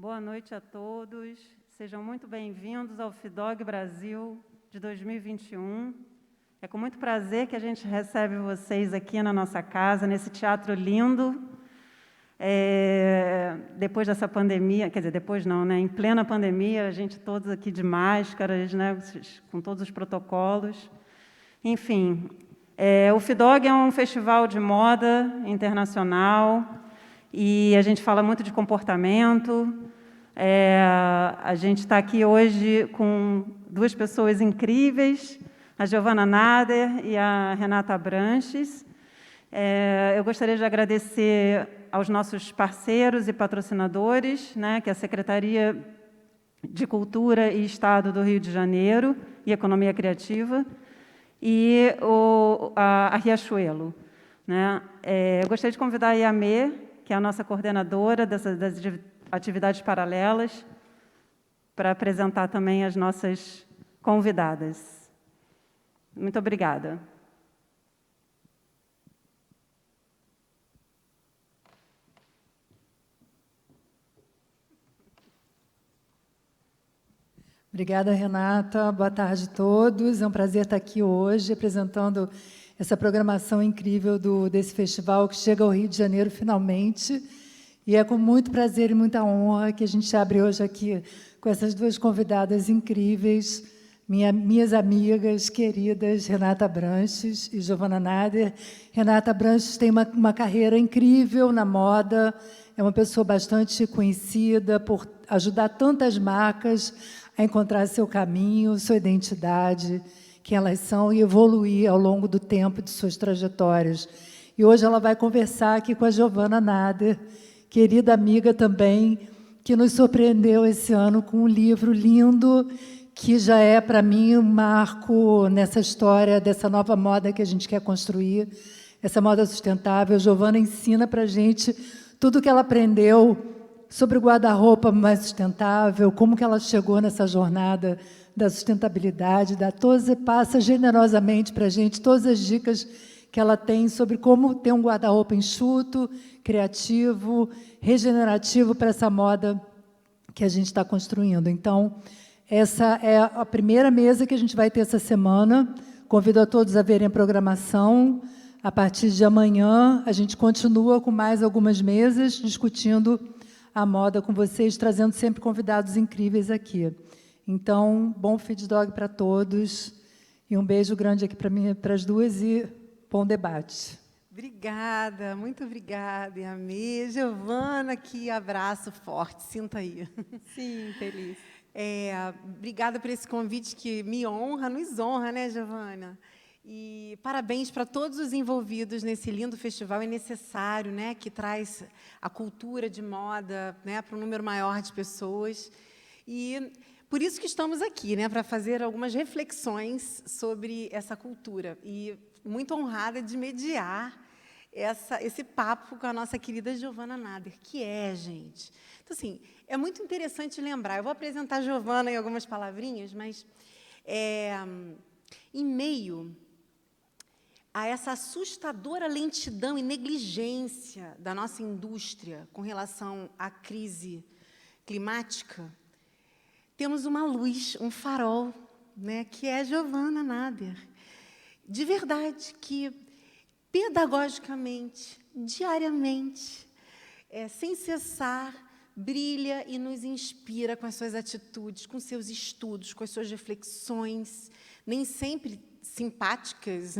Boa noite a todos. Sejam muito bem-vindos ao FIDOG Brasil de 2021. É com muito prazer que a gente recebe vocês aqui na nossa casa, nesse teatro lindo. Depois dessa pandemia, quer dizer, depois não, né? Em plena pandemia, a gente todos aqui de máscaras, né? Com todos os protocolos. Enfim, o FIDOG é um festival de moda internacional e a gente fala muito de comportamento. A gente está aqui hoje com duas pessoas incríveis, a Giovana Nader e a Renata Branches. Eu gostaria de agradecer aos nossos parceiros e patrocinadores, né, que é a Secretaria de Cultura e Estado do Rio de Janeiro e Economia Criativa, e a Riachuelo. Né? Eu gostaria de convidar a Yamê, que é a nossa coordenadora das atividades paralelas, para apresentar também as nossas convidadas. Muito obrigada. Obrigada, Renata. Boa tarde a todos. É um prazer estar aqui hoje, apresentando essa programação incrível desse festival que chega ao Rio de Janeiro finalmente. E é com muito prazer e muita honra que a gente abre hoje aqui com essas duas convidadas incríveis, minhas amigas queridas, Renata Branches e Giovana Nader. Renata Branches tem uma carreira incrível na moda, é uma pessoa bastante conhecida por ajudar tantas marcas a encontrar seu caminho, sua identidade, quem elas são e evoluir ao longo do tempo de suas trajetórias. E hoje ela vai conversar aqui com a Giovana Nader, querida amiga também, que nos surpreendeu esse ano com um livro lindo, que já é, para mim, um marco nessa história dessa nova moda que a gente quer construir, essa moda sustentável. A Giovana ensina para a gente tudo o que ela aprendeu sobre o guarda-roupa mais sustentável, como que ela chegou nessa jornada da sustentabilidade, passa generosamente para a gente todas as dicas que ela tem sobre como ter um guarda-roupa enxuto, criativo, regenerativo para essa moda que a gente está construindo. Então, essa é a primeira mesa que a gente vai ter essa semana. Convido a todos a verem a programação. A partir de amanhã, a gente continua com mais algumas mesas, discutindo a moda com vocês, trazendo sempre convidados incríveis aqui. Então, bom FIDOG para todos, e um beijo grande aqui para as duas, e bom debate. Obrigada, muito obrigada, Yamê. Giovana, que abraço forte, sinta aí. Sim, feliz. Obrigada por esse convite que me honra, nos honra, né, Giovana? E parabéns para todos os envolvidos nesse lindo festival. É necessário, né, que traz a cultura de moda, né, para um número maior de pessoas. E por isso que estamos aqui, né, para fazer algumas reflexões sobre essa cultura. E muito honrada de mediar esse papo com a nossa querida Giovana Nader, que gente. Então, assim, é muito interessante lembrar. Eu vou apresentar a Giovana em algumas palavrinhas, mas em meio a essa assustadora lentidão e negligência da nossa indústria com relação à crise climática, temos uma luz, um farol, né, que é a Giovana Nader. De verdade, que pedagogicamente, diariamente, sem cessar, brilha e nos inspira com as suas atitudes, com seus estudos, com as suas reflexões, nem sempre simpáticas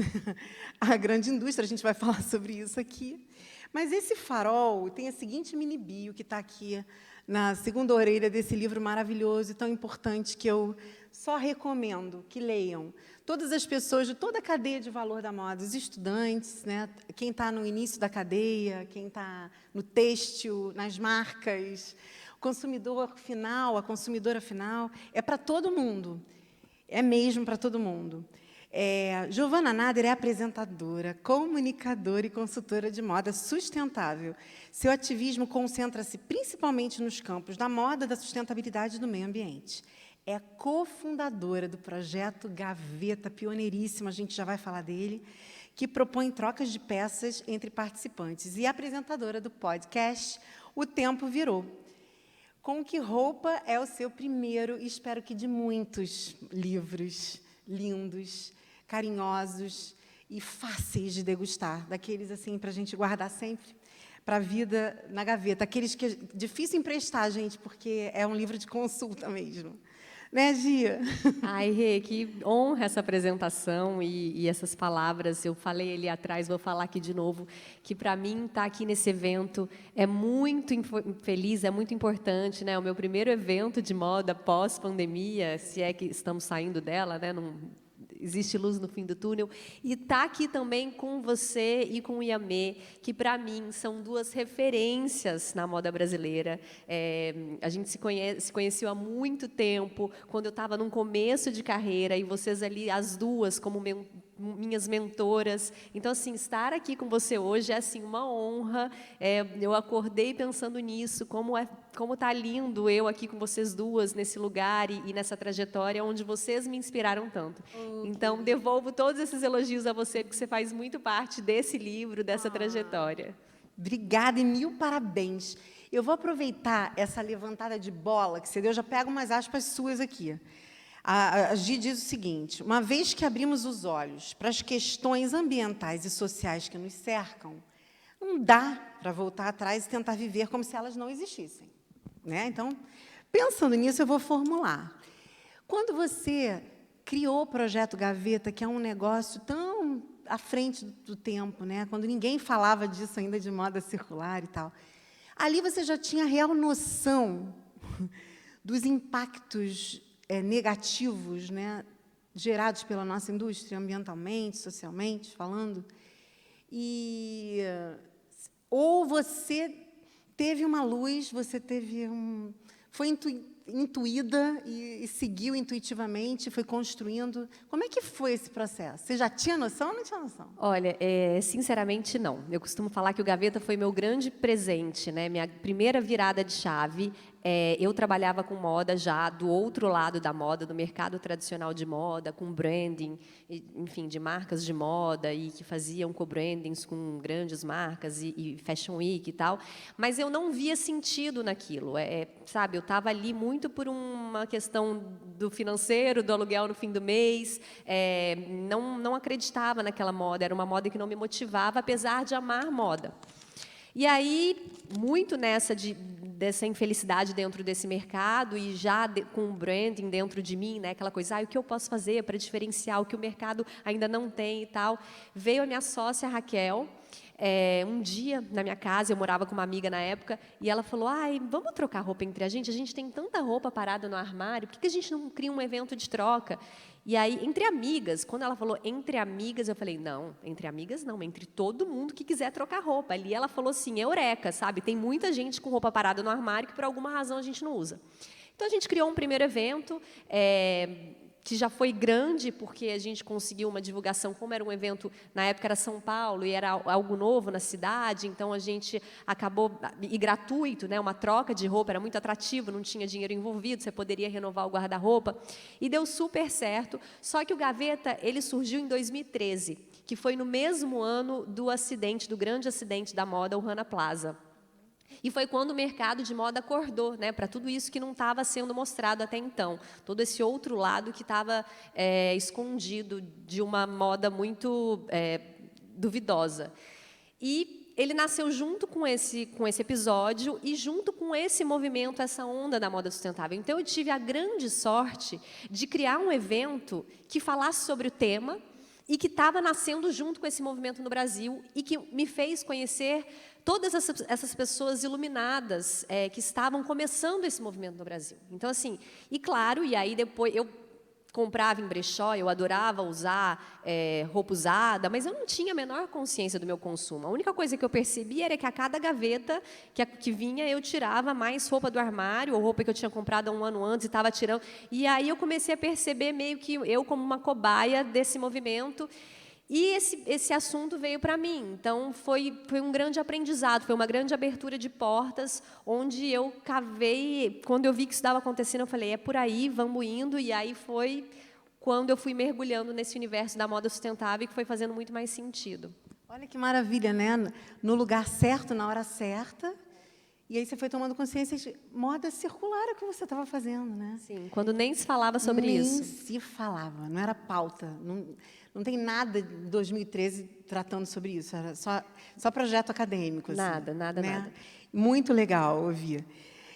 à grande indústria, a gente vai falar sobre isso aqui. Mas esse farol tem a seguinte mini-bio, que está aqui na segunda orelha desse livro maravilhoso e tão importante, que eu só recomendo que leiam. Todas as pessoas de toda a cadeia de valor da moda, os estudantes, né, quem está no início da cadeia, quem está no têxtil, nas marcas, consumidor final, a consumidora final, é para todo mundo. É mesmo para todo mundo. Giovana Nader é apresentadora, comunicadora e consultora de moda sustentável. Seu ativismo concentra-se principalmente nos campos da moda, da sustentabilidade e do meio ambiente. É cofundadora do projeto Gaveta, pioneiríssimo, a gente já vai falar dele, que propõe trocas de peças entre participantes. E apresentadora do podcast O Tempo Virou. Com que roupa é o seu primeiro, e espero que de muitos livros lindos, carinhosos e fáceis de degustar, daqueles assim para a gente guardar sempre para a vida na gaveta, aqueles que é difícil emprestar, gente, porque é um livro de consulta mesmo. Né, Gia? Ai, Rê, que honra essa apresentação e essas palavras. Eu falei ali atrás, vou falar aqui de novo, que para mim estar aqui nesse evento é muito feliz, é muito importante, né? O meu primeiro evento de moda pós-pandemia, se é que estamos saindo dela, né? Existe luz no fim do túnel, e estar aqui também com você e com o Iamê, que para mim são duas referências na moda brasileira. A gente se conheceu há muito tempo, quando eu estava num começo de carreira, e vocês ali, as duas, como minhas mentoras. Então, assim, estar aqui com você hoje é assim uma honra. Eu acordei pensando nisso, como tá lindo eu aqui com vocês duas nesse lugar e nessa trajetória onde vocês me inspiraram tanto. Então, devolvo todos esses elogios a você, porque você faz muito parte desse livro, dessa trajetória. Obrigada e mil parabéns. Eu vou aproveitar essa levantada de bola que você deu, já pego umas aspas suas aqui. A Gi diz o seguinte: uma vez que abrimos os olhos para as questões ambientais e sociais que nos cercam, não dá para voltar atrás e tentar viver como se elas não existissem. Né? Então, pensando nisso, eu vou formular. Quando você criou o Projeto Gaveta, que é um negócio tão à frente do tempo, né? Quando ninguém falava disso ainda de moda circular e tal, ali você já tinha real noção dos impactos negativos, né, gerados pela nossa indústria, ambientalmente, socialmente falando. Ou você teve uma luz, você teve foi intuída e seguiu intuitivamente, foi construindo. Como é que foi esse processo? Você já tinha noção ou não tinha noção? Olha, sinceramente, não. Eu costumo falar que o Gaveta foi meu grande presente, né? Minha primeira virada de chave. Eu trabalhava com moda já do outro lado da moda, do mercado tradicional de moda, com branding, enfim, de marcas de moda, e que faziam co-brandings com grandes marcas e Fashion Week e tal. Mas eu não via sentido naquilo. Sabe, eu estava ali muito por uma questão do financeiro, do aluguel no fim do mês. Não acreditava naquela moda. Era uma moda que não me motivava, apesar de amar moda. E aí, muito dessa infelicidade dentro desse mercado e já com o branding dentro de mim, né, aquela coisa, o que eu posso fazer para diferenciar o que o mercado ainda não tem e tal, veio a minha sócia, Raquel. Um dia, na minha casa, eu morava com uma amiga na época, e ela falou, vamos trocar roupa entre a gente tem tanta roupa parada no armário, por que a gente não cria um evento de troca? E aí, entre amigas, quando ela falou entre amigas, eu falei, não, entre amigas não, entre todo mundo que quiser trocar roupa. Ali ela falou assim, eureka, sabe? Tem muita gente com roupa parada no armário que por alguma razão a gente não usa. Então, a gente criou um primeiro evento, que já foi grande, porque a gente conseguiu uma divulgação, como era um evento, na época era São Paulo, e era algo novo na cidade, então a gente acabou, e gratuito, né, uma troca de roupa, era muito atrativo, não tinha dinheiro envolvido, você poderia renovar o guarda-roupa, e deu super certo, só que o Gaveta, ele surgiu em 2013, que foi no mesmo ano do grande acidente da moda, o Rana Plaza. E foi quando o mercado de moda acordou, né, para tudo isso que não estava sendo mostrado até então. Todo esse outro lado que estava escondido de uma moda muito duvidosa. E ele nasceu junto com esse episódio e junto com esse movimento, essa onda da moda sustentável. Então, eu tive a grande sorte de criar um evento que falasse sobre o tema e que estava nascendo junto com esse movimento no Brasil e que me fez conhecer todas essas pessoas iluminadas que estavam começando esse movimento no Brasil. Então, assim, e claro, e aí depois eu comprava em brechó, eu adorava usar roupa usada, mas eu não tinha a menor consciência do meu consumo. A única coisa que eu percebia era que a cada gaveta que vinha, eu tirava mais roupa do armário, ou roupa que eu tinha comprado há um ano antes e estava tirando. E aí eu comecei a perceber meio que eu como uma cobaia desse movimento. E esse assunto veio para mim. Então, foi um grande aprendizado, foi uma grande abertura de portas, onde eu cavei. Quando eu vi que isso estava acontecendo, eu falei, é por aí, vamos indo. E aí foi quando eu fui mergulhando nesse universo da moda sustentável, que foi fazendo muito mais sentido. Olha que maravilha, né? No lugar certo, na hora certa. E aí você foi tomando consciência de moda circular, é o que você estava fazendo, né? Sim, quando nem se falava sobre isso. Nem se falava, não era pauta. Não tem nada de 2013 tratando sobre isso, era só projeto acadêmico. Assim, Nada. né? Muito legal ouvir.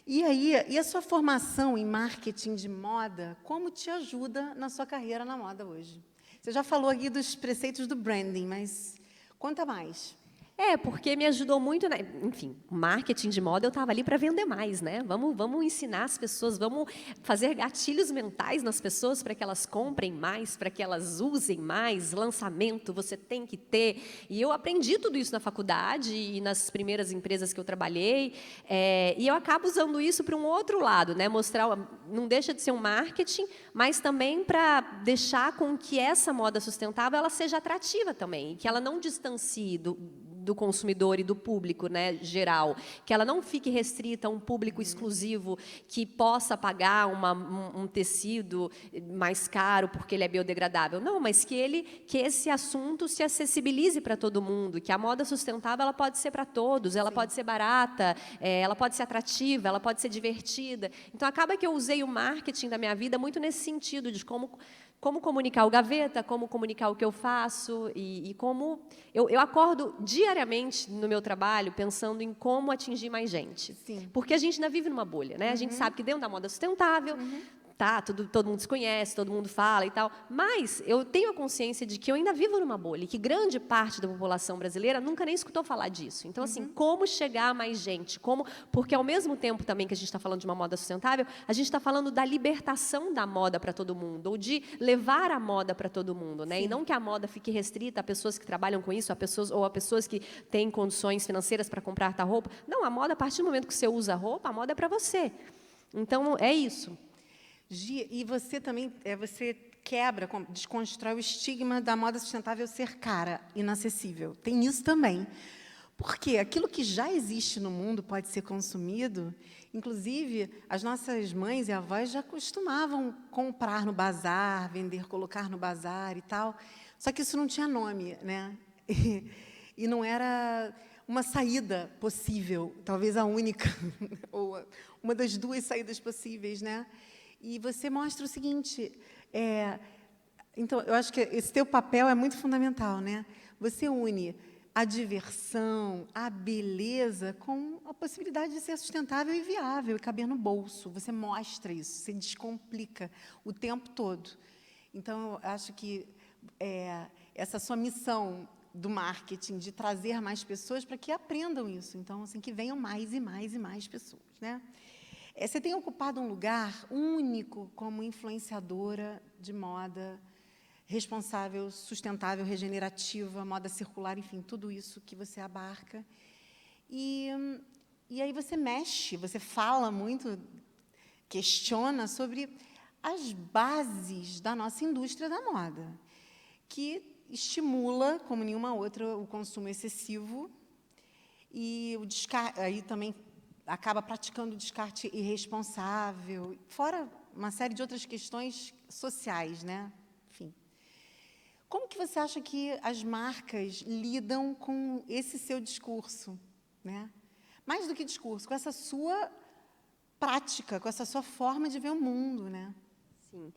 E aí, e a sua formação em marketing de moda, como te ajuda na sua carreira na moda hoje? Você já falou aqui dos preceitos do branding, mas conta mais. Porque me ajudou muito, né? Enfim, marketing de moda, eu estava ali para vender mais, né? Vamos ensinar as pessoas, vamos fazer gatilhos mentais nas pessoas para que elas comprem mais, para que elas usem mais, lançamento, você tem que ter. E eu aprendi tudo isso na faculdade e nas primeiras empresas que eu trabalhei, e eu acabo usando isso para um outro lado, né? Mostrar, não deixa de ser um marketing, mas também para deixar com que essa moda sustentável ela seja atrativa também, que ela não distancie do consumidor e do público, né, geral, que ela não fique restrita a um público exclusivo que possa pagar um tecido mais caro porque ele é biodegradável. Não, mas que esse assunto se acessibilize para todo mundo, que a moda sustentável ela pode ser para todos, ela pode ser barata, ela pode ser atrativa, ela pode ser divertida. Então, acaba que eu usei o marketing da minha vida muito nesse sentido de como comunicar o Gaveta, como comunicar o que eu faço e como... Eu acordo diariamente no meu trabalho pensando em como atingir mais gente. Sim. Porque a gente ainda vive numa bolha, né? A gente sabe que dentro da moda sustentável... Tá, todo mundo se conhece, todo mundo fala e tal, mas eu tenho a consciência de que eu ainda vivo numa bolha e que grande parte da população brasileira nunca nem escutou falar disso. Então, assim, como chegar a mais gente? Porque, ao mesmo tempo também que a gente está falando de uma moda sustentável, a gente está falando da libertação da moda para todo mundo, ou de levar a moda para todo mundo, né? E não que a moda fique restrita a pessoas que trabalham com isso, a pessoas que têm condições financeiras para comprar tal roupa. Não, a moda, a partir do momento que você usa a roupa, a moda é para você. Então, é isso. Gi, e você também, você quebra, desconstrói o estigma da moda sustentável ser cara, inacessível. Tem isso também. Porque aquilo que já existe no mundo pode ser consumido, inclusive as nossas mães e avós já costumavam comprar no bazar, vender, colocar no bazar e tal, só que isso não tinha nome, né? E não era uma saída possível, talvez a única, ou uma das duas saídas possíveis, né? E você mostra o seguinte, então, eu acho que esse teu papel é muito fundamental, né? Você une a diversão, a beleza, com a possibilidade de ser sustentável e viável, e caber no bolso. Você mostra isso, você descomplica o tempo todo. Então, eu acho que essa sua missão do marketing, de trazer mais pessoas para que aprendam isso. Então, assim, que venham mais e mais e mais pessoas, né? Você tem ocupado um lugar único como influenciadora de moda responsável, sustentável, regenerativa, moda circular, enfim, tudo isso que você abarca. E aí você mexe, você fala muito, questiona sobre as bases da nossa indústria da moda, que estimula, como nenhuma outra, o consumo excessivo e o descarte, aí também acaba praticando descarte irresponsável, fora uma série de outras questões sociais, né? Enfim. Como que você acha que as marcas lidam com esse seu discurso, né? Mais do que discurso, com essa sua prática, com essa sua forma de ver o mundo, né? Sim.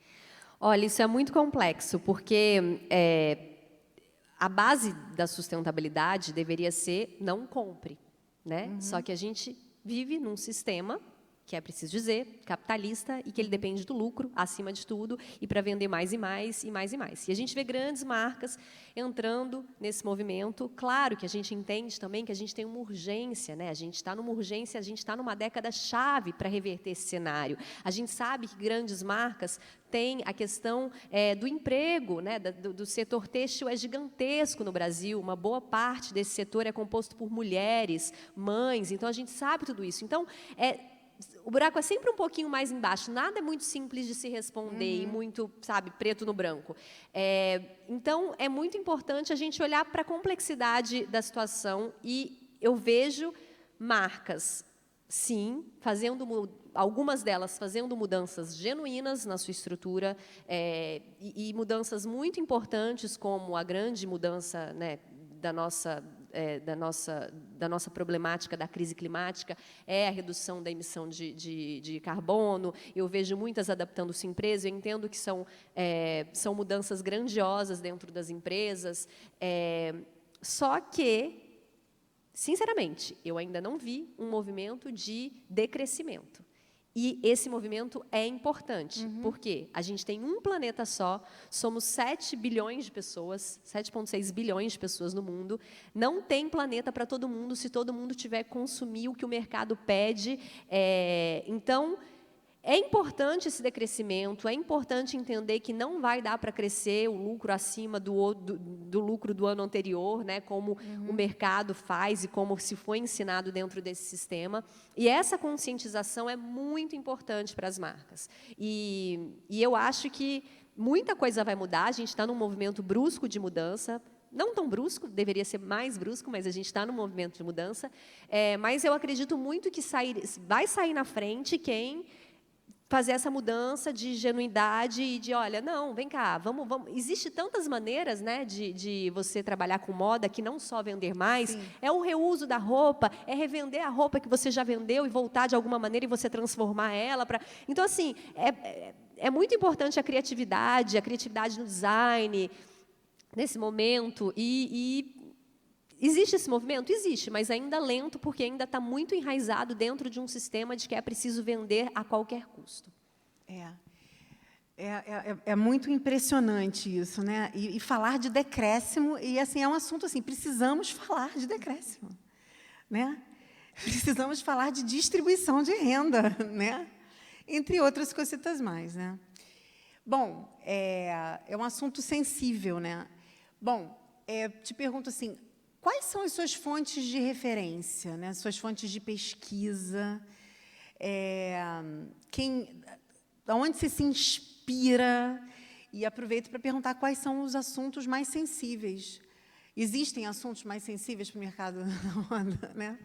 Olha, isso é muito complexo, porque a base da sustentabilidade deveria ser não compre, né? Só que a gente vive num sistema que é preciso dizer, capitalista, e que ele depende do lucro, acima de tudo, e para vender mais e mais, e mais e mais. E a gente vê grandes marcas entrando nesse movimento. Claro que a gente entende também que a gente tem uma urgência, né? A gente está numa urgência, a gente está numa década-chave para reverter esse cenário. A gente sabe que grandes marcas têm a questão do emprego, né? do setor têxtil é gigantesco no Brasil, uma boa parte desse setor é composto por mulheres, mães, então a gente sabe tudo isso. Então, o buraco é sempre um pouquinho mais embaixo, nada é muito simples de se responder e muito, sabe, preto no branco. Então, é muito importante a gente olhar para a complexidade da situação e eu vejo marcas, sim, algumas delas fazendo mudanças genuínas na sua estrutura e mudanças muito importantes, como a grande mudança, né, da nossa problemática da crise climática, é a redução da emissão de carbono. Eu vejo muitas adaptando-se empresas, eu entendo que são mudanças grandiosas dentro das empresas, só que, sinceramente, eu ainda não vi um movimento de decrescimento. E esse movimento é importante, porque a gente tem um planeta só, somos 7 bilhões de pessoas, 7,6 bilhões de pessoas no mundo, não tem planeta para todo mundo se todo mundo tiver que consumir o que o mercado pede. Então, é importante esse decrescimento, é importante entender que não vai dar para crescer o lucro acima do lucro do ano anterior, né, como o mercado faz e como se foi ensinado dentro desse sistema. E essa conscientização é muito importante para as marcas. E eu acho que muita coisa vai mudar, a gente está num movimento brusco de mudança, não tão brusco, deveria ser mais brusco, mas a gente está num movimento de mudança. Mas eu acredito muito que vai sair na frente quem fazer essa mudança de genuidade e de, olha, não, vem cá, vamos. Existe tantas maneiras, né, de você trabalhar com moda que não só vender mais, sim, é o reuso da roupa, é revender a roupa que você já vendeu e voltar de alguma maneira e você transformar ela para. Então, assim, é muito importante a criatividade no design nesse momento existe esse movimento? Existe, mas ainda lento, porque ainda está muito enraizado dentro de um sistema de que é preciso vender a qualquer custo. É muito impressionante isso, né? E falar de decréscimo, e assim, é um assunto assim, precisamos falar de decréscimo, né? Precisamos falar de distribuição de renda, né? Entre outras cositas mais, né? Bom, é um assunto sensível, né? Bom, te pergunto assim, quais são as suas fontes de referência, né? Suas fontes de pesquisa? Onde você se inspira? E aproveito para perguntar quais são os assuntos mais sensíveis. Existem assuntos mais sensíveis para o mercado da moda, né?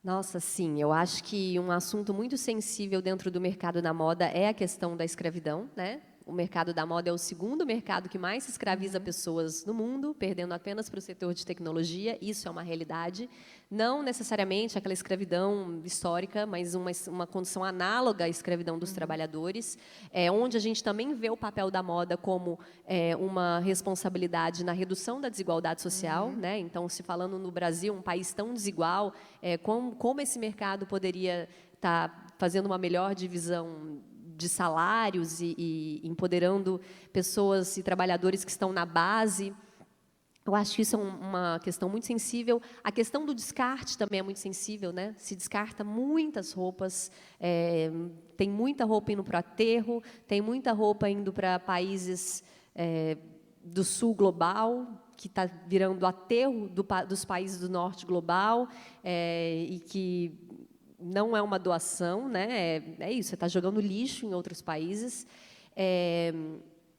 Nossa, sim. Eu acho que um assunto muito sensível dentro do mercado da moda é a questão da escravidão, né? O mercado da moda é o segundo mercado que mais escraviza pessoas no mundo, perdendo apenas para o setor de tecnologia. Isso é uma realidade. Não necessariamente aquela escravidão histórica, mas uma condição análoga à escravidão dos trabalhadores, onde a gente também vê o papel da moda como uma responsabilidade na redução da desigualdade social, né? Então, se falando no Brasil, um país tão desigual, como esse mercado poderia estar fazendo uma melhor divisão de salários e empoderando pessoas e trabalhadores que estão na base. Eu acho que isso é uma questão muito sensível. A questão do descarte também é muito sensível, né? Se descarta muitas roupas, tem muita roupa indo para o aterro, tem muita roupa indo para países do sul global, que está virando aterro dos países do norte global, e que não é uma doação, né? É isso, você está jogando lixo em outros países.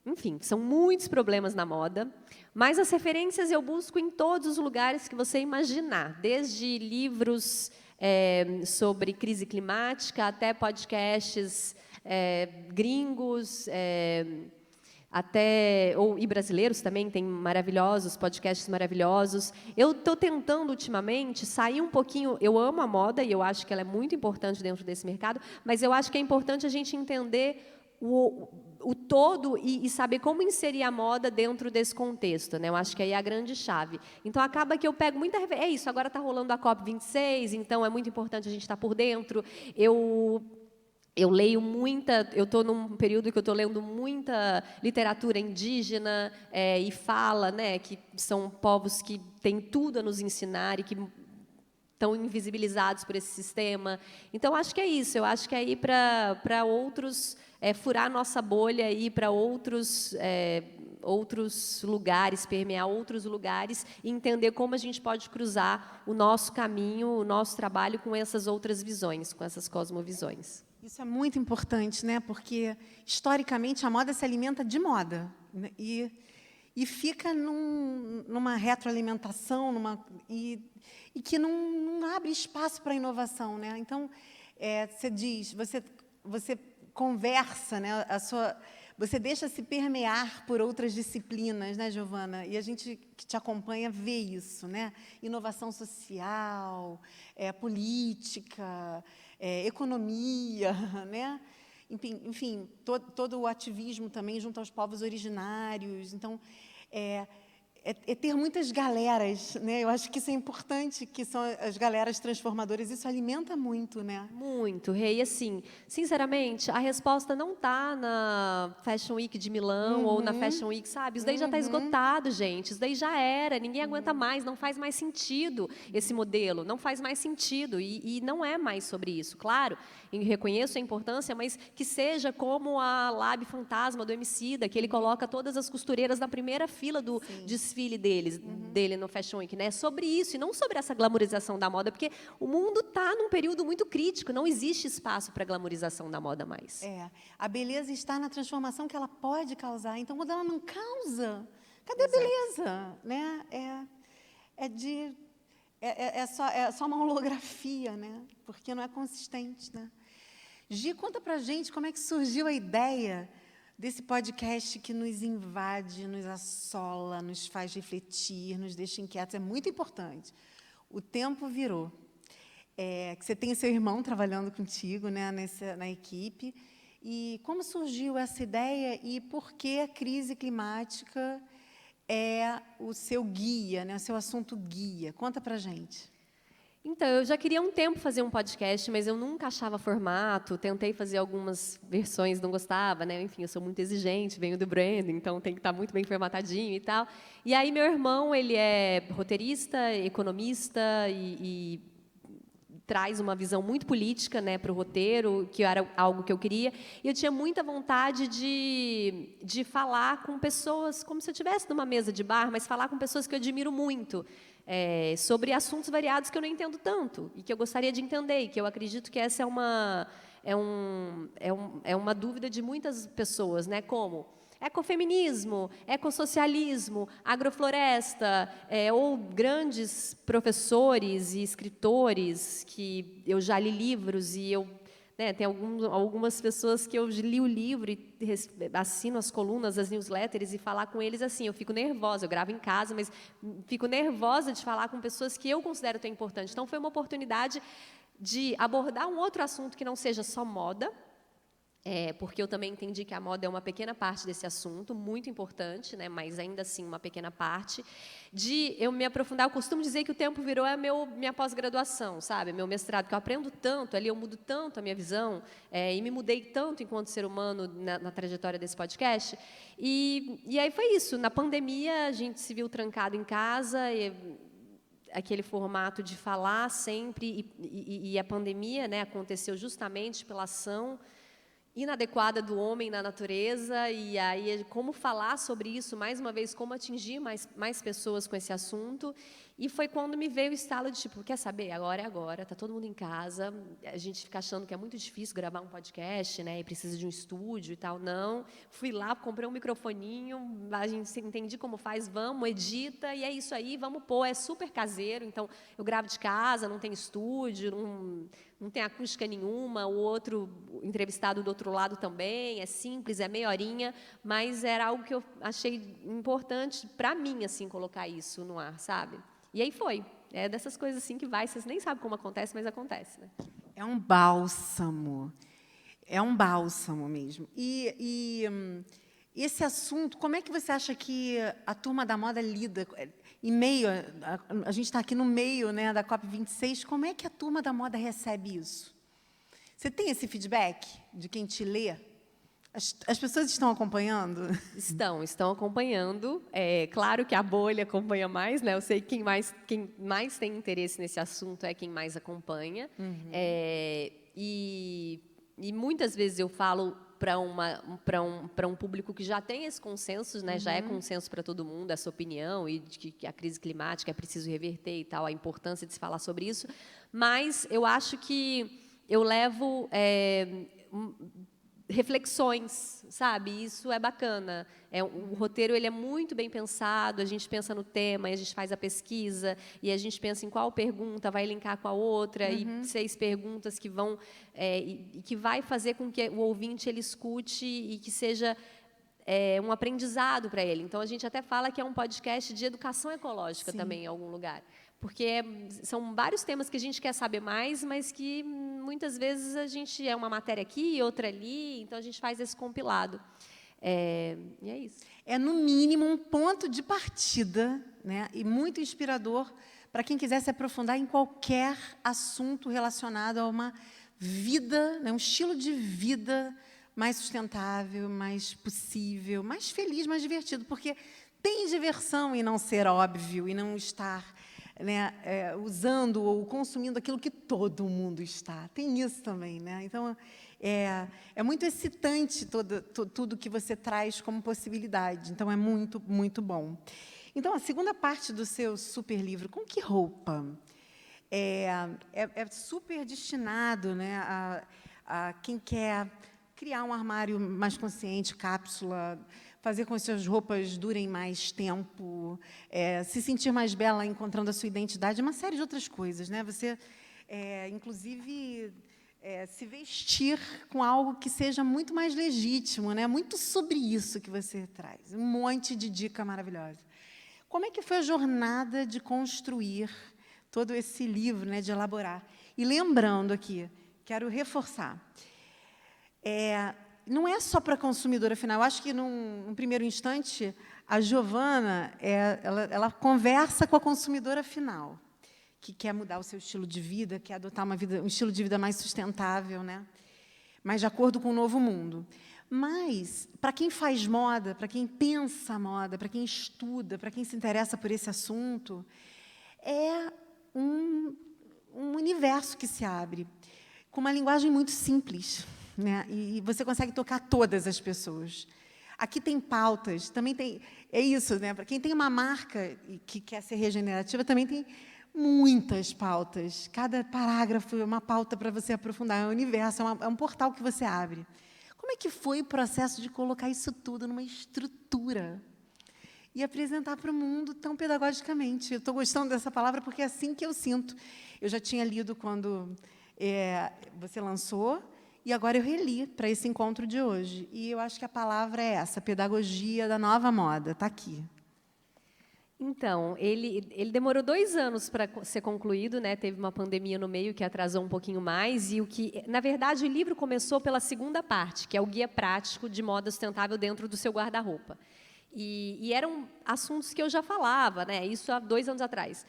Enfim, são muitos problemas na moda, mas as referências eu busco em todos os lugares que você imaginar, desde livros sobre crise climática até podcasts gringos, e brasileiros também, tem maravilhosos, podcasts maravilhosos. Eu estou tentando, ultimamente, sair um pouquinho. Eu amo a moda e eu acho que ela é muito importante dentro desse mercado, mas eu acho que é importante a gente entender o todo e saber como inserir a moda dentro desse contexto, né? Eu acho que aí é a grande chave. Então, acaba que eu pego muita referência. É isso, agora está rolando a COP26, então é muito importante a gente estar por dentro. Eu leio eu estou num período que eu estou lendo muita literatura indígena e fala, né, que são povos que têm tudo a nos ensinar e que estão invisibilizados por esse sistema. Então, acho que é isso. Eu acho que é ir para outros, furar nossa bolha, ir para outros lugares, permear outros lugares e entender como a gente pode cruzar o nosso caminho, o nosso trabalho com essas outras visões, com essas cosmovisões. Isso é muito importante, né? Porque, historicamente, a moda se alimenta de moda, né? E fica numa retroalimentação, e que não abre espaço para a inovação, né? Então, você diz, você conversa, né? Você deixa se permear por outras disciplinas, né, Giovana? E a gente que te acompanha vê isso, né? Inovação social, política, economia, né? Enfim, todo o ativismo também junto aos povos originários. Então, ter muitas galeras, né? Eu acho que isso é importante, que são as galeras transformadoras. Isso alimenta muito, né? Muito, Rê. E assim, sinceramente, a resposta não está na Fashion Week de Milão ou na Fashion Week, sabe? Isso daí já está esgotado, gente. Isso daí já era. Ninguém aguenta mais. Não faz mais sentido esse modelo. Não faz mais sentido. E não é mais sobre isso. Claro, eu reconheço a importância, mas que seja como a Lab Fantasma do Emicida, que ele coloca todas as costureiras na primeira fila do desfile dele no Fashion Week, né? Sobre isso, e não sobre essa glamorização da moda, porque o mundo está num período muito crítico, não existe espaço para glamorização da moda mais. A beleza está na transformação que ela pode causar. Então, quando ela não causa, cadê a beleza? Né? É só uma holografia, né? Porque não é consistente, né? Gi, conta pra gente como é que surgiu a ideia desse podcast que nos invade, nos assola, nos faz refletir, nos deixa inquietos. É muito importante. O tempo virou. Que você tem seu irmão trabalhando contigo, né, na equipe. E como surgiu essa ideia e por que a crise climática é o seu guia, né, o seu assunto guia? Conta pra gente. Então, eu já queria há um tempo fazer um podcast, mas eu nunca achava formato. Tentei fazer algumas versões, não gostava, né? Enfim, eu sou muito exigente, venho do branding, então tem que estar muito bem formatadinho e tal. E aí, meu irmão, ele é roteirista, economista e traz uma visão muito política, né, para o roteiro, que era algo que eu queria. E eu tinha muita vontade de falar com pessoas, como se eu estivesse numa mesa de bar, mas falar com pessoas que eu admiro muito, sobre assuntos variados que eu não entendo tanto e que eu gostaria de entender, e que eu acredito que essa é uma dúvida de muitas pessoas, né, como ecofeminismo, ecossocialismo, agrofloresta, ou grandes professores e escritores que eu já li livros e tem algumas pessoas que eu li o livro e assino as colunas, as newsletters e falar com eles assim, eu fico nervosa, eu gravo em casa, mas fico nervosa de falar com pessoas que eu considero tão importantes. Então, foi uma oportunidade de abordar um outro assunto que não seja só moda, porque eu também entendi que a moda é uma pequena parte desse assunto, muito importante, né, mas ainda assim uma pequena parte, de eu me aprofundar. Eu costumo dizer que o tempo virou minha pós-graduação, sabe, meu mestrado, que eu aprendo tanto, ali eu mudo tanto a minha visão, e me mudei tanto enquanto ser humano na trajetória desse podcast. E aí foi isso, na pandemia a gente se viu trancado em casa, aquele formato de falar sempre, e a pandemia, né, aconteceu justamente pela ação inadequada do homem na natureza, e aí como falar sobre isso, mais uma vez, como atingir mais pessoas com esse assunto. E foi quando me veio o estalo de tipo, quer saber, agora é agora, está todo mundo em casa, a gente fica achando que é muito difícil gravar um podcast, né, e precisa de um estúdio e tal. Não, fui lá, comprei um microfoninho, a gente entendi como faz, vamos, edita, e é isso aí, vamos pôr, é super caseiro, então eu gravo de casa, não tem estúdio, não tem acústica nenhuma, o outro entrevistado do outro lado também, é simples, é meia horinha, mas era algo que eu achei importante para mim, assim, colocar isso no ar, sabe? E aí foi. É dessas coisas assim que vai, vocês nem sabem como acontece, mas acontece, né? É um bálsamo. é um bálsamo mesmo. Esse assunto, como é que você acha que a turma da moda lida? Em meio, a gente está aqui no meio, né, da COP26, como é que a turma da moda recebe isso? Você tem esse feedback de quem te lê? As pessoas estão acompanhando? Estão acompanhando. É claro que a bolha acompanha mais, né? Eu sei que quem mais tem interesse nesse assunto é quem mais acompanha. E muitas vezes eu falo para um público que já tem esse consenso, né? Já é consenso para todo mundo, essa opinião, e de que a crise climática é preciso reverter e tal, a importância de se falar sobre isso. Mas eu acho que eu levo reflexões, sabe? Isso é bacana. O roteiro ele é muito bem pensado, a gente pensa no tema, e a gente faz a pesquisa, e a gente pensa em qual pergunta vai linkar com a outra, e 6 perguntas que vão... e que vai fazer com que o ouvinte ele escute e que seja um aprendizado para ele. Então, a gente até fala que é um podcast de educação ecológica também, em algum lugar. Porque são vários temas que a gente quer saber mais, mas que muitas vezes a gente é uma matéria aqui, outra ali, então a gente faz esse compilado. E é isso. É, no mínimo, um ponto de partida, né, e muito inspirador para quem quiser se aprofundar em qualquer assunto relacionado a uma vida, né, um estilo de vida mais sustentável, mais possível, mais feliz, mais divertido, porque tem diversão em não ser óbvio, e não estar... né, usando ou consumindo aquilo que todo mundo está. Tem isso também, né? Então, é muito excitante tudo que você traz como possibilidade. Então, é muito, muito bom. Então, a segunda parte do seu super livro, Com Que Roupa? É super destinado, né, a quem quer criar um armário mais consciente, cápsula, fazer com que suas roupas durem mais tempo, se sentir mais bela encontrando a sua identidade, uma série de outras coisas, né? Você, inclusive, se vestir com algo que seja muito mais legítimo, né? Muito sobre isso que você traz. Um monte de dica maravilhosa. Como é que foi a jornada de construir todo esse livro, né? De elaborar? E lembrando aqui, quero reforçar, não é só para a consumidora final. Eu acho que, num primeiro instante, a Giovana ela conversa com a consumidora final, que quer mudar o seu estilo de vida, quer adotar um estilo de vida mais sustentável, né? Mais de acordo com o novo mundo. Mas, para quem faz moda, para quem pensa moda, para quem estuda, para quem se interessa por esse assunto, é um universo que se abre, com uma linguagem muito simples, né? E você consegue tocar todas as pessoas. Aqui tem pautas, também tem... É isso, né? Para quem tem uma marca e que quer ser regenerativa, também tem muitas pautas. Cada parágrafo é uma pauta para você aprofundar. É um universo, é um portal que você abre. Como é que foi o processo de colocar isso tudo numa estrutura e apresentar para o mundo tão pedagogicamente? Eu estou gostando dessa palavra porque é assim que eu sinto. Eu já tinha lido quando você lançou, e agora eu reli para esse encontro de hoje. E eu acho que a palavra é essa, pedagogia da nova moda. Está aqui. Então, ele demorou 2 anos para ser concluído, né? Teve uma pandemia no meio que atrasou um pouquinho mais, e na verdade, o livro começou pela segunda parte, que é o guia prático de moda sustentável dentro do seu guarda-roupa. E eram assuntos que eu já falava, né? Isso há 2 anos atrás.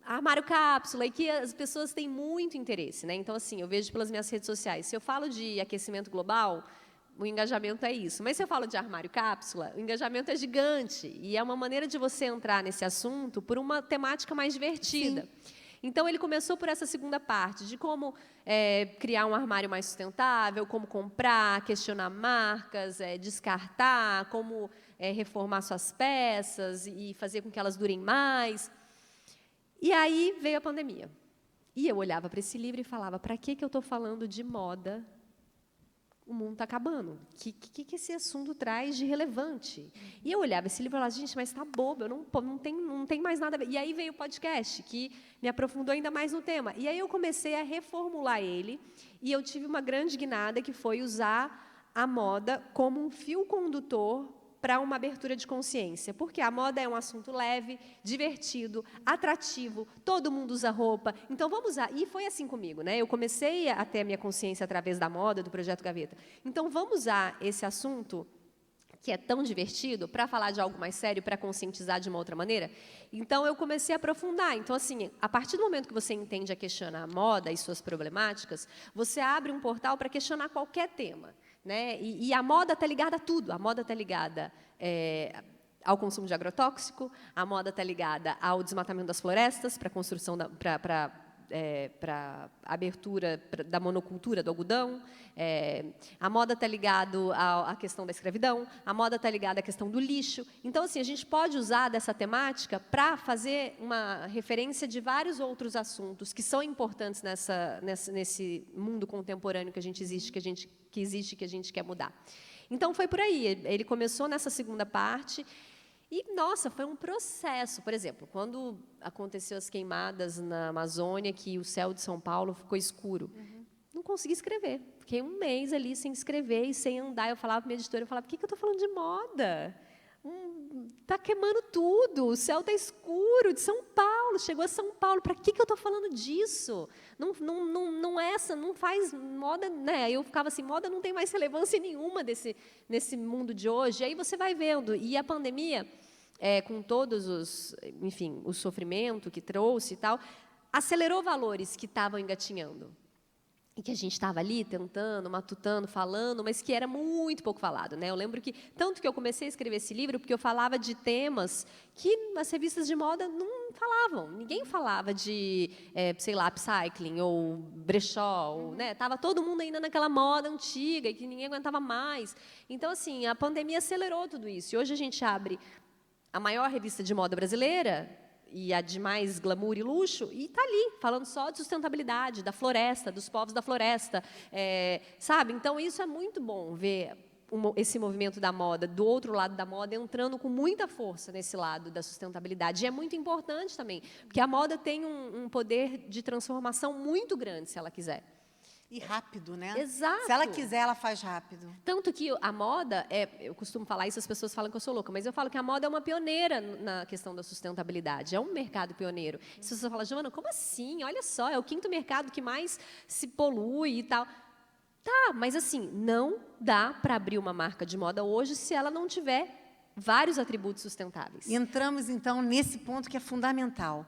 Armário cápsula, e que as pessoas têm muito interesse, né? Então, assim, eu vejo pelas minhas redes sociais. Se eu falo de aquecimento global, o engajamento é isso. Mas se eu falo de armário cápsula, o engajamento é gigante. E é uma maneira de você entrar nesse assunto por uma temática mais divertida. Sim. Então, ele começou por essa segunda parte, de como criar um armário mais sustentável, como comprar, questionar marcas, descartar, como reformar suas peças e fazer com que elas durem mais. E aí veio a pandemia. E eu olhava para esse livro e falava, para que eu estou falando de moda? O mundo está acabando. O que esse assunto traz de relevante? E eu olhava esse livro e falava, gente, mas está bobo, não tem mais nada a ver. E aí veio o podcast, que me aprofundou ainda mais no tema. E aí eu comecei a reformular ele, e eu tive uma grande guinada, que foi usar a moda como um fio condutor para uma abertura de consciência, porque a moda é um assunto leve, divertido, atrativo, todo mundo usa roupa, então vamos usar. E foi assim comigo, né? Eu comecei a ter a minha consciência através da moda, do Projeto Gaveta. Então vamos usar esse assunto, que é tão divertido, para falar de algo mais sério, para conscientizar de uma outra maneira. Então, eu comecei a aprofundar. Então, assim, a partir do momento que você entende a questionar a moda e suas problemáticas, você abre um portal para questionar qualquer tema, né? E a moda está ligada a tudo. A moda está ligada ao consumo de agrotóxico, a moda está ligada ao desmatamento das florestas, para a construção para a abertura da monocultura do algodão, a moda está ligada à questão da escravidão, a moda está ligada à questão do lixo. Então, assim, a gente pode usar dessa temática para fazer uma referência de vários outros assuntos que são importantes nesse mundo contemporâneo que a gente existe, que a gente quer mudar. Então, foi por aí. Ele começou nessa segunda parte. E, nossa, foi um processo. Por exemplo, quando aconteceu as queimadas na Amazônia, que o céu de São Paulo ficou escuro, não consegui escrever. Fiquei um mês ali sem escrever e sem andar. Eu falava para minha editora, eu falava, por que eu estou falando de moda? Está queimando tudo, o céu está escuro, de São Paulo, chegou a São Paulo, para que eu estou falando disso? Não faz moda, né? Eu ficava assim, moda não tem mais relevância nenhuma nesse mundo de hoje. Aí você vai vendo, e a pandemia, com todos o sofrimento que trouxe e tal, acelerou valores que estavam engatinhando. E que a gente estava ali tentando, matutando, falando, mas que era muito pouco falado, né? Eu lembro que, tanto que eu comecei a escrever esse livro, porque eu falava de temas que as revistas de moda não falavam. Ninguém falava de, sei lá, upcycling ou brechó, né? Estava todo mundo ainda naquela moda antiga e que ninguém aguentava mais. Então, assim, a pandemia acelerou tudo isso. E hoje a gente abre a maior revista de moda brasileira, e a de mais glamour e luxo, e está ali, falando só de sustentabilidade, da floresta, dos povos da floresta, sabe? Então, isso é muito bom, ver esse movimento da moda, do outro lado da moda, entrando com muita força nesse lado da sustentabilidade. E é muito importante também, porque a moda tem um poder de transformação muito grande, se ela quiser. E rápido, né? Exato. Se ela quiser, ela faz rápido. Tanto que a moda, eu costumo falar isso, as pessoas falam que eu sou louca, mas eu falo que a moda é uma pioneira na questão da sustentabilidade, é um mercado pioneiro. As pessoas falam, Joana, como assim? Olha só, é o 5º mercado que mais se polui e tal. Tá, mas assim, não dá para abrir uma marca de moda hoje se ela não tiver vários atributos sustentáveis. E entramos, então, nesse ponto que é fundamental.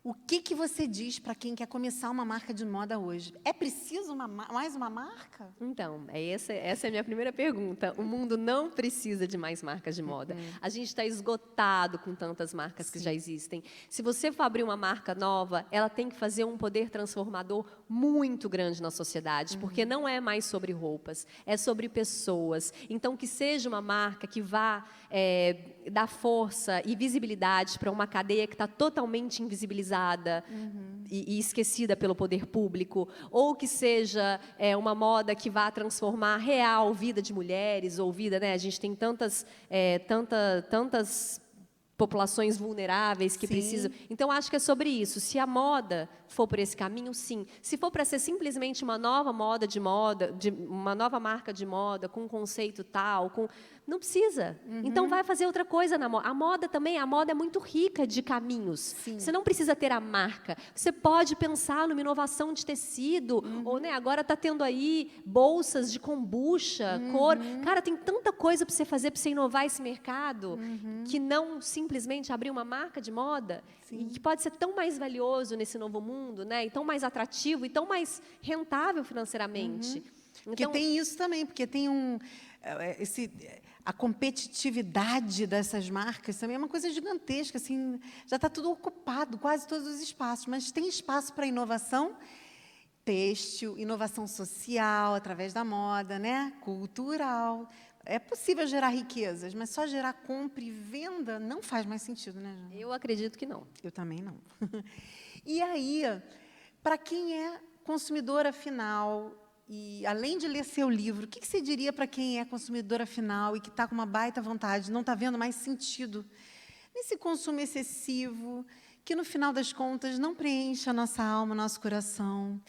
O que você diz para quem quer começar uma marca de moda hoje? É preciso mais uma marca? Então, essa é a minha primeira pergunta. O mundo não precisa de mais marcas de moda. A gente está esgotado com tantas marcas que já existem. Se você for abrir uma marca nova, ela tem que fazer um poder transformador muito grande na sociedade, porque não é mais sobre roupas, é sobre pessoas. Então, que seja uma marca que vá dar força e visibilidade para uma cadeia que está totalmente invisibilizada e esquecida pelo poder público, ou que seja uma moda que vá transformar a real vida de mulheres, ou vida, né? A gente tem tantas populações vulneráveis que precisam. Então, acho que é sobre isso. Se a moda for por esse caminho, sim. Se for para ser simplesmente uma nova moda, uma nova marca de moda, com um conceito tal, não precisa. Então, vai fazer outra coisa na moda. A moda também, a moda é muito rica de caminhos. Sim. Você não precisa ter a marca. Você pode pensar numa inovação de tecido, ou, né, agora está tendo aí bolsas de kombucha, cor. Cara, tem tanta coisa para você fazer, para você inovar esse mercado, que não simplesmente abrir uma marca de moda, e que pode ser tão mais valioso nesse novo mundo, né, e tão mais atrativo, e tão mais rentável financeiramente. Porque tem isso também, porque tem a competitividade dessas marcas também é uma coisa gigantesca, assim, já está tudo ocupado, quase todos os espaços, mas tem espaço para inovação têxtil, inovação social através da moda, né? Cultural. É possível gerar riquezas, mas só gerar compra e venda não faz mais sentido, né, Jana? Eu acredito que não. Eu também não. E aí, para quem é consumidora final, e além de ler seu livro, o que você diria para quem é consumidora final e que está com uma baita vontade, não está vendo mais sentido nesse consumo excessivo, que no final das contas não preenche a nossa alma, nosso coração?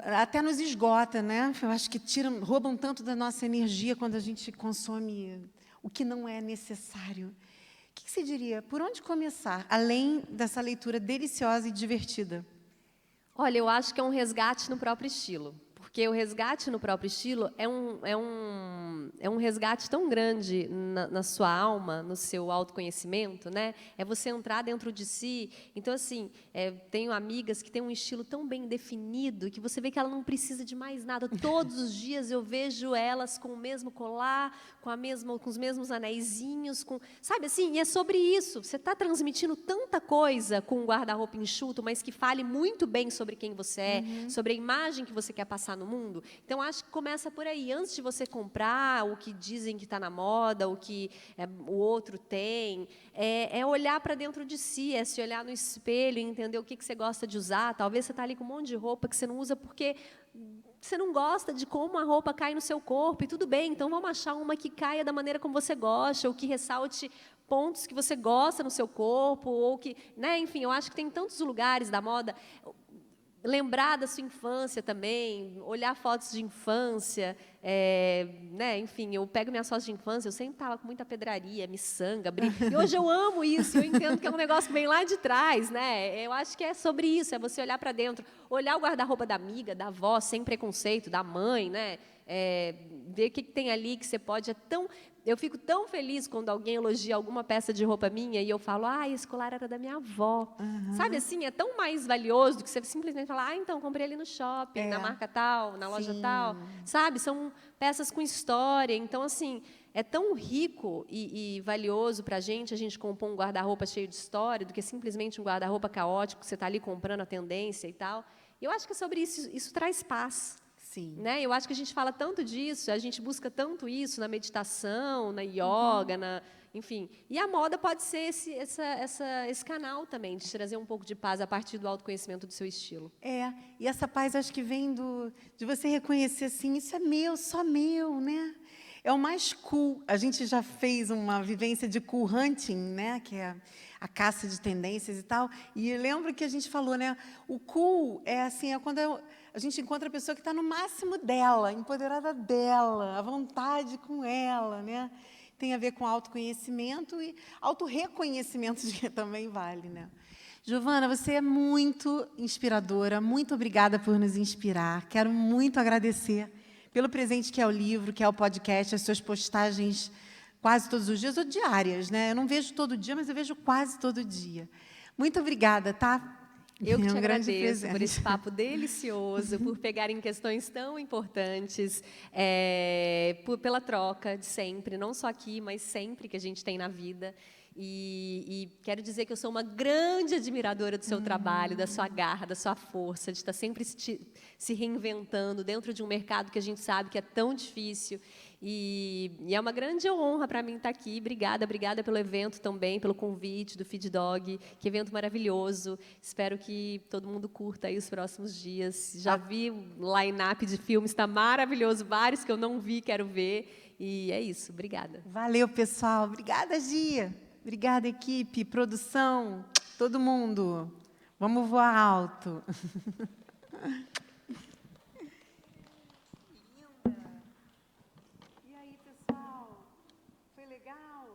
até nos esgota, né? Eu acho que roubam tanto da nossa energia quando a gente consome o que não é necessário. O que você diria? Por onde começar, além dessa leitura deliciosa e divertida? Olha, eu acho que é um resgate no próprio estilo. Porque o resgate no próprio estilo é um resgate tão grande na sua alma, no seu autoconhecimento, né? É você entrar dentro de si. Então, assim, tenho amigas que têm um estilo tão bem definido que você vê que ela não precisa de mais nada. Todos os dias eu vejo elas com o mesmo colar, com os mesmos anéisinhos, sabe assim? E é sobre isso. Você está transmitindo tanta coisa com um guarda-roupa enxuto, mas que fale muito bem sobre quem você é, sobre a imagem que você quer passar no mundo. Então, acho que começa por aí. Antes de você comprar o que dizem que está na moda, o que o outro tem, é olhar para dentro de si, é se olhar no espelho e entender o que você gosta de usar. Talvez você está ali com um monte de roupa que você não usa porque você não gosta de como a roupa cai no seu corpo, e tudo bem, então vamos achar uma que caia da maneira como você gosta, ou que ressalte pontos que você gosta no seu corpo, ou que, né, enfim, eu acho que tem tantos lugares da moda. Lembrar da sua infância também, olhar fotos de infância, né? Enfim, eu pego minhas fotos de infância, eu sempre estava com muita pedraria, miçanga, e hoje eu amo isso, eu entendo que é um negócio que vem lá de trás, né? Eu acho que é sobre isso, é você olhar para dentro, olhar o guarda-roupa da amiga, da avó, sem preconceito, da mãe, né? Ver o que tem ali que você pode... Eu fico tão feliz quando alguém elogia alguma peça de roupa minha e eu falo, esse colar era da minha avó. Sabe assim, é tão mais valioso do que você simplesmente falar, então, comprei ali no shopping, na marca tal, na loja tal. Sabe, são peças com história. Então, assim, é tão rico e valioso para a gente compor um guarda-roupa cheio de história do que simplesmente um guarda-roupa caótico, que você está ali comprando a tendência e tal. E eu acho que é sobre isso, isso traz paz. Sim. Né? Eu acho que a gente fala tanto disso, a gente busca tanto isso na meditação, na yoga, enfim. E a moda pode ser esse canal também, de trazer um pouco de paz a partir do autoconhecimento do seu estilo. E essa paz acho que vem de você reconhecer assim, isso é meu, só meu, né? É o mais cool. A gente já fez uma vivência de cool hunting, né? Que é a caça de tendências e tal. E eu lembro que a gente falou, né? O cool é assim, quando a gente encontra a pessoa que está no máximo dela, empoderada dela, à vontade com ela, né? Tem a ver com autoconhecimento e autorreconhecimento, que também vale, né? Giovana, você é muito inspiradora. Muito obrigada por nos inspirar. Quero muito agradecer pelo presente que é o livro, que é o podcast, as suas postagens quase todos os dias, ou diárias, né? Eu não vejo todo dia, mas eu vejo quase todo dia. Muito obrigada, tá? Eu que te agradeço por esse papo delicioso, por pegar em questões tão importantes, pela troca de sempre, não só aqui, mas sempre que a gente tem na vida. E quero dizer que eu sou uma grande admiradora do seu trabalho, da sua garra, da sua força, de estar sempre se reinventando dentro de um mercado que a gente sabe que é tão difícil. E é uma grande honra para mim estar aqui. Obrigada pelo evento também, pelo convite do Feed Dog. Que evento maravilhoso. Espero que todo mundo curta aí os próximos dias. Já vi o line-up de filmes, está maravilhoso. Vários que eu não vi, quero ver. E é isso. Obrigada. Valeu, pessoal. Obrigada, Gia. Obrigada, equipe, produção, todo mundo. Vamos voar alto. E aí, pessoal? Foi legal?